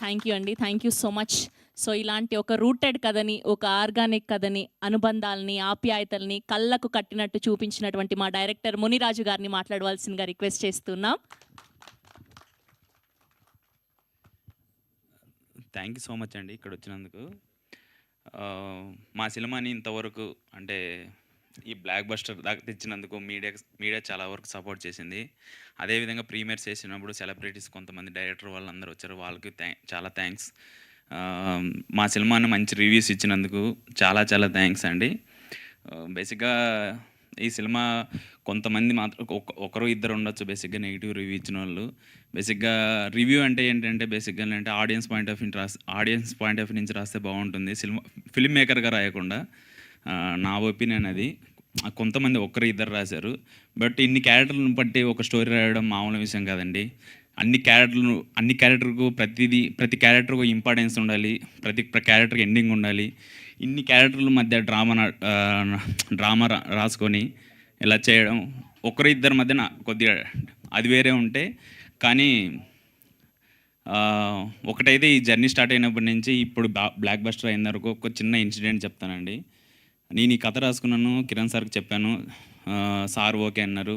Thank you అండి. Thank you so much. So ఇలాంటి ఒక రూటెడ్ కథని, ఒక ఆర్గానిక్ కథని, అనుబంధాలని, ఆప్యాయతల్ని కళ్ళకు కట్టినట్టు చూపించినటువంటి మా డైరెక్టర్ మునిరాజు గారిని మాట్లాడవలసిందిగా రిక్వెస్ట్ చేస్తున్నాం. థ్యాంక్ యూ సో మచ్ అండి ఇక్కడ వచ్చినందుకు. మా సినిమాని ఇంతవరకు అంటే ఈ బ్లాక్ బస్టర్ దాకా తెచ్చినందుకు మీడియా చాలా వరకు సపోర్ట్ చేసింది. అదేవిధంగా ప్రీమియర్స్ చేసినప్పుడు సెలబ్రిటీస్ కొంతమంది డైరెక్టర్ వాళ్ళందరూ వచ్చారు, వాళ్ళకి చాలా థ్యాంక్స్. మా సినిమాని మంచి రివ్యూస్ ఇచ్చినందుకు చాలా చాలా థ్యాంక్స్ అండి. బేసిక్గా ఈ సినిమా కొంతమంది మాత్రం ఒకరు ఇద్దరు ఉండొచ్చు బేసిక్గా నెగిటివ్ రివ్యూ ఇచ్చిన వాళ్ళు. బేసిక్గా రివ్యూ అంటే ఏంటంటే బేసిక్గా అంటే ఆడియన్స్ పాయింట్ ఆఫ్ నుంచి రాస్తే బాగుంటుంది, ఫిల్మ్ మేకర్గా రాయకుండా. నా ఒపీనియన్ అది. కొంతమంది ఒకరు ఇద్దరు రాశారు, బట్ ఇన్ని క్యారెక్టర్లను బట్టి ఒక స్టోరీ రాయడం మామూలు విషయం కాదండి. అన్ని క్యారెక్టర్కు ప్రతి క్యారెక్టర్కు ఇంపార్టెన్స్ ఉండాలి, ప్రతి క్యారెక్టర్కి ఎండింగ్ ఉండాలి. ఇన్ని క్యారెక్టర్ల మధ్య డ్రామా రాసుకొని ఇలా చేయడం ఒకరు ఇద్దరి మధ్యన కొద్దిగా అది వేరే ఉంటే. కానీ ఒకటైతే ఈ జర్నీ స్టార్ట్ అయినప్పటి నుంచి ఇప్పుడు బ్లాక్ బస్టర్ అయిన వరకు ఒక చిన్న ఇన్సిడెంట్ చెప్తానండి. నేను ఈ కథ రాసుకున్నాను, కిరణ్ సార్కి చెప్పాను, సార్ ఓకే అన్నారు.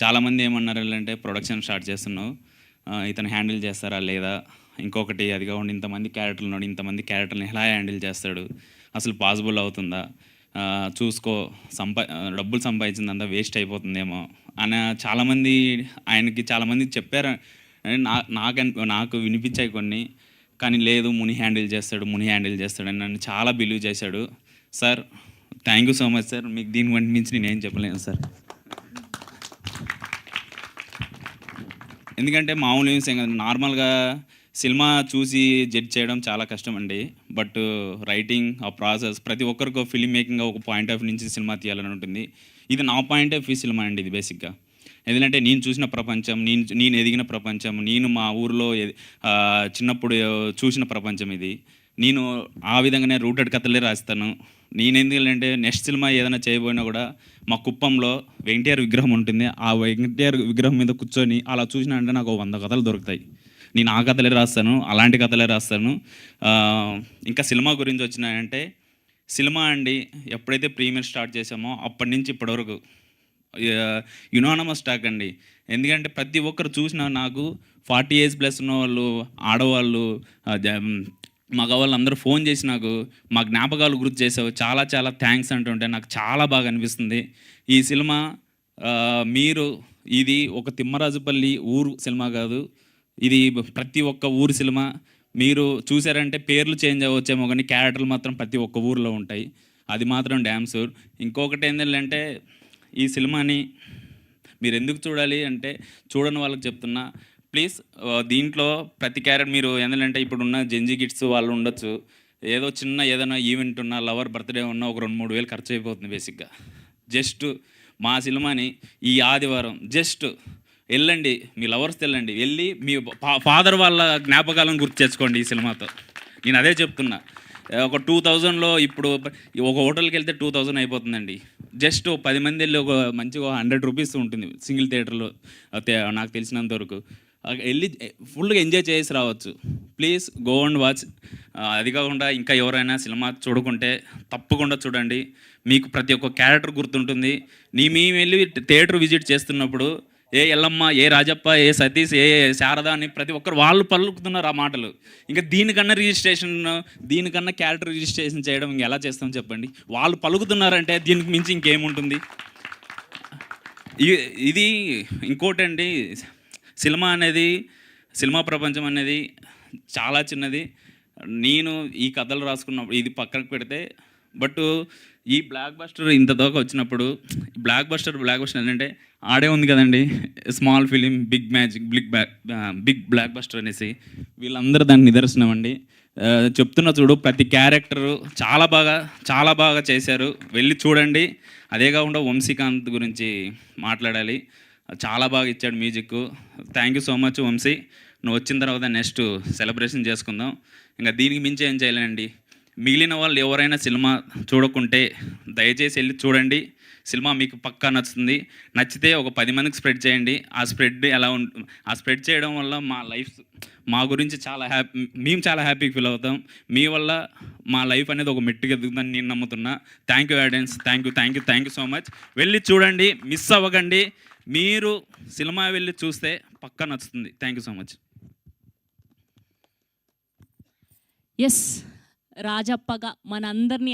చాలామంది ఏమన్నారు అంటే ప్రొడక్షన్ స్టార్ట్ చేస్తున్నావు, ఇతను హ్యాండిల్ చేస్తారా లేదా, ఇంకొకటి అది కాకుండా ఇంతమంది క్యారెక్టర్లు ఉన్నాడు, ఇంతమంది క్యారెక్టర్ని ఎలా హ్యాండిల్ చేస్తాడు, అసలు పాసిబుల్ అవుతుందా, చూసుకో, డబ్బులు సంపాదించిందంతా వేస్ట్ అయిపోతుందేమో అని చాలామంది చెప్పారు. నాకు వినిపించాయి కొన్ని. కానీ లేదు, ముని హ్యాండిల్ చేస్తాడని నన్ను చాలా బిలీవ్ చేశాడు. Sir thank you so much sir. మీకు దీని వంటి మించి నేనేం చెప్పలేను సార్. ఎందుకంటే మామూలు విషయం కదా, నార్మల్గా సినిమా చూసి జడ్జ్ చేయడం చాలా కష్టం అండి. బట్ రైటింగ్ ఆ ప్రాసెస్ ప్రతి ఒక్కరికి ఫిల్మ్ మేకింగ్ ఒక పాయింట్ ఆఫ్ నుంచి సినిమా తీయాలని ఉంటుంది. ఇది నా పాయింట్ ఆఫ్ వ్యూ సినిమా అండి ఇది బేసిక్గా. ఎందుకంటే నేను చూసిన ప్రపంచం, నేను ఎదిగిన ప్రపంచం, నేను మా ఊరిలో చిన్నప్పుడు చూసిన ప్రపంచం ఇది. నేను ఆ విధంగానే రూటెడ్ కథలే రాస్తాను. నేను ఎందుకంటే నెక్స్ట్ సినిమా ఏదైనా చేయబోయినా కూడా మా కుప్పంలో వెంకటేశ్వర విగ్రహం ఉంటుంది, ఆ వెంకటేశ్వర విగ్రహం మీద కూర్చొని అలా చూసినా అంటే నాకు 100 కథలు దొరుకుతాయి. నేను ఆ కథలే రాస్తాను, అలాంటి కథలే రాస్తాను. ఇంకా సినిమా గురించి వచ్చినాయంటే, సినిమా అండి ఎప్పుడైతే ప్రీమియర్ స్టార్ట్ చేసామో అప్పటి నుంచి ఇప్పటివరకు యునానమస్ టాక్ అండి. ఎందుకంటే ప్రతి ఒక్కరు చూసినా నాకు 40 ఏజ్ ప్లస్ ఉన్న వాళ్ళు, ఆడవాళ్ళు, మగవాళ్ళు అందరూ ఫోన్ చేసి నాకు మా జ్ఞాపకాలు గుర్తు చేసావు, చాలా చాలా థ్యాంక్స్ అంటుంటే నాకు చాలా బాగా అనిపిస్తుంది. ఈ సినిమా ఇది ఒక తిమ్మరాజుపల్లి ఊరు సినిమా కాదు, ఇది ప్రతి ఒక్క ఊరు సినిమా. మీరు చూసారంటే పేర్లు చేంజ్ అవ్వచ్చేమో కానీ క్యారెక్టర్లు మాత్రం ప్రతి ఒక్క ఊరిలో ఉంటాయి, అది మాత్రం డ్యామ్ షూర్. ఇంకొకటి ఏంటంటే ఈ సినిమాని మీరు ఎందుకు చూడాలి అంటే, చూడని వాళ్ళకి చెప్తున్నా ప్లీజ్. దీంట్లో ప్రతి క్యారెక్టర్ మీరు ఎందుకంటే ఇప్పుడున్న జెంజీ కిడ్స్ వాళ్ళు ఉండొచ్చు, ఏదో చిన్న ఏదైనా ఈవెంట్ ఉన్నా, లవర్ బర్త్డే ఉన్నా ఒక 2-3 వేలు ఖర్చు అయిపోతుంది బేసిక్గా. జస్ట్ మా సినిమాని ఈ ఆదివారం జస్ట్ వెళ్ళండి, మీ లవర్స్ వెళ్ళండి, వెళ్ళి మీ ఫాదర్ వాళ్ళ జ్ఞాపకాలను గుర్తు తెచ్చుకోండి ఈ సినిమాతో. నేను అదే చెప్తున్నా. ఒక 2000లో ఇప్పుడు ఒక హోటల్కి వెళ్తే 2000 అయిపోతుందండి. జస్ట్ 10 మంది వెళ్ళి ఒక మంచిగా 100 రూపీస్ ఉంటుంది సింగిల్ థియేటర్లో నాకు తెలిసినంత వరకు. వెళ్ళి ఫుల్గా ఎంజాయ్ చేసి రావచ్చు. Please go and watch. అది కాకుండా ఇంకా ఎవరైనా సినిమా చూడకుంటే తప్పకుండా చూడండి, మీకు ప్రతి ఒక్క క్యారెక్టర్ గుర్తుంటుంది. మేము వెళ్ళి థియేటర్ విజిట్ చేస్తున్నప్పుడు ఏ ఎల్లమ్మ, ఏ రాజప్ప, ఏ సతీష్, ఏ శారద అని ప్రతి ఒక్కరు వాళ్ళు పలుకుతున్నారు ఆ మాటలు. ఇంకా దీనికన్నా క్యారెక్టర్ రిజిస్ట్రేషన్ చేయడం ఇంకా ఎలా చేస్తాం చెప్పండి. వాళ్ళు పలుకుతున్నారంటే దీనికి మించి ఇంకేముంటుంది. ఇది ఇంకోటండి, సినిమా ప్రపంచం అనేది చాలా చిన్నది. నేను ఈ కథలు రాసుకున్నప్పుడు ఇది పక్కకు పెడితే, బట్ ఈ బ్లాక్ బస్టర్ ఇంత దాకా వచ్చినప్పుడు బ్లాక్ బస్టర్ ఏంటంటే ఆడే ఉంది కదండి, small film big magic, big blockbuster అనేసి. వీళ్ళందరూ దానికి నిదర్శనం అండి. చెప్తున్న చూడు, ప్రతి క్యారెక్టరు చాలా బాగా చేశారు, వెళ్ళి చూడండి. అదే కాకుండా వంశీకాంత్ గురించి మాట్లాడాలి, చాలా బాగా ఇచ్చాడు music. Thank you so much Vamsi. నువ్వు వచ్చిన తర్వాత నెక్స్ట్ సెలబ్రేషన్ చేసుకుందాం. ఇంకా దీనికి మించి ఏం చేయలేండి. మిగిలిన వాళ్ళు ఎవరైనా సినిమా చూడకుంటే దయచేసి వెళ్ళి చూడండి. సినిమా మీకు పక్కా నచ్చుతుంది. నచ్చితే ఒక 10 మందికి స్ప్రెడ్ చేయండి. ఆ స్ప్రెడ్ చేయడం వల్ల మా గురించి మేము చాలా హ్యాపీగా ఫీల్ అవుతాం. మీ వల్ల మా లైఫ్ అనేది ఒక మెట్టుకు ఎదుగుతుందని నేను నమ్ముతున్నా. Thank you audience, thank you so much. వెళ్ళి చూడండి, మిస్ అవ్వకండి. మీరు సినిమా వెళ్ళి చూస్తే పక్కా నచ్చుతుంది. Thank you so much. Yes, రాజప్పగా మనందరినీ